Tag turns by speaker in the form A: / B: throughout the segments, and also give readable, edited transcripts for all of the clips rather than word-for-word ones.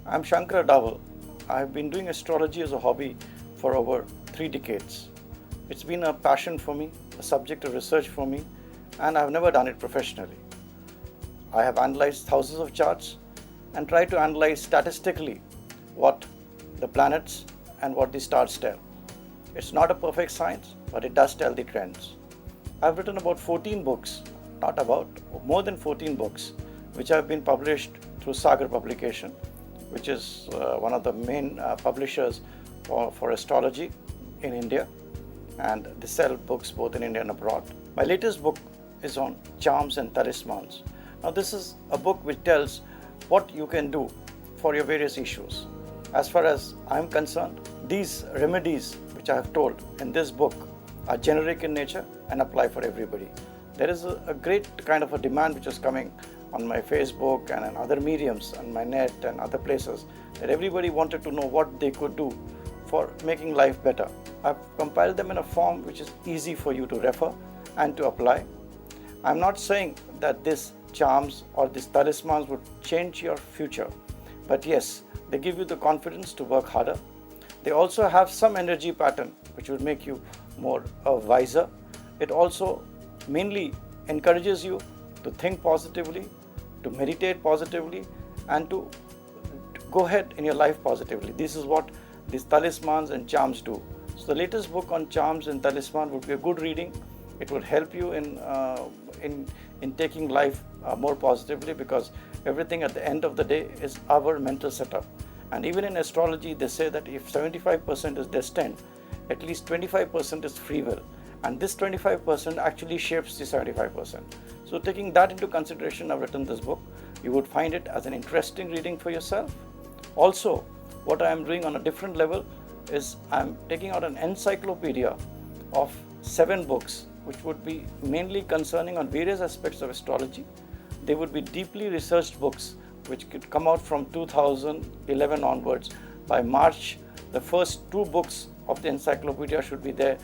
A: I'm Shankar Dawal. I've been doing astrology as a hobby for over 3 decades. It's been a passion for me, a subject of research for me, and I've never done it professionally. I have analyzed thousands of charts and tried to analyze statistically what the planets and what the stars tell. It's not a perfect science, but it does tell the trends. I've written about 14 books, not about, more than 14 books, which have been published through Sagar Publication, which is one of the main publishers for astrology in India, and they sell books both in India and abroad. My latest book is on charms and talismans. Now, this is a book which tells what you can do for your various issues. As far as I'm concerned, these remedies which I have told in this book are generic in nature and apply for everybody. There is a great kind of a demand which is coming on my Facebook and on other mediums, on my net and other places, that everybody wanted to know what they could do for making life better. I've compiled them in a form which is easy for you to refer and to apply. I'm not saying that these charms or these talismans would change your future, but yes, they give you the confidence to work harder. They also have some energy pattern which would make you more wiser. It also mainly encourages you to think positively, to meditate positively, and to go ahead in your life positively. This is what these talismans and charms do. So the latest book on charms and talisman would be a good reading. It would help you in taking life more positively, because everything at the end of the day is our mental setup. And even in astrology, they say that if 75% is destined, at least 25% is free will. And this 25% actually shapes the 75%. So taking that into consideration, I've written this book. You would find it as an interesting reading for yourself. Also, what I am doing on a different level is I'm taking out an encyclopedia of 7 books, which would be mainly concerning on various aspects of astrology. They would be deeply researched books, which could come out from 2011 onwards. By March, the first 2 books of the encyclopedia should be there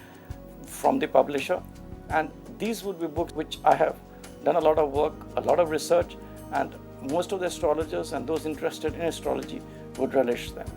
A: from the publisher, and these would be books which I have done a lot of work, a lot of research, and most of the astrologers and those interested in astrology would relish them.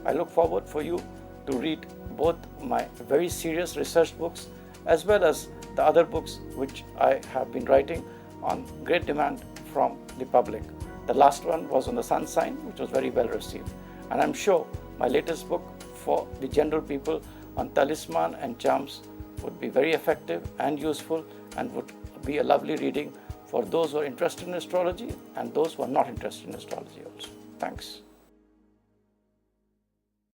A: I look forward for you to read both my very serious research books as well as the other books which I have been writing on great demand from the public. The last one was on the sun sign, which was very well received, and I'm sure my latest book for the general people on talisman and charms would be very effective and useful, and would be a lovely reading for those who are interested in astrology and those who are not interested in astrology also. Thanks.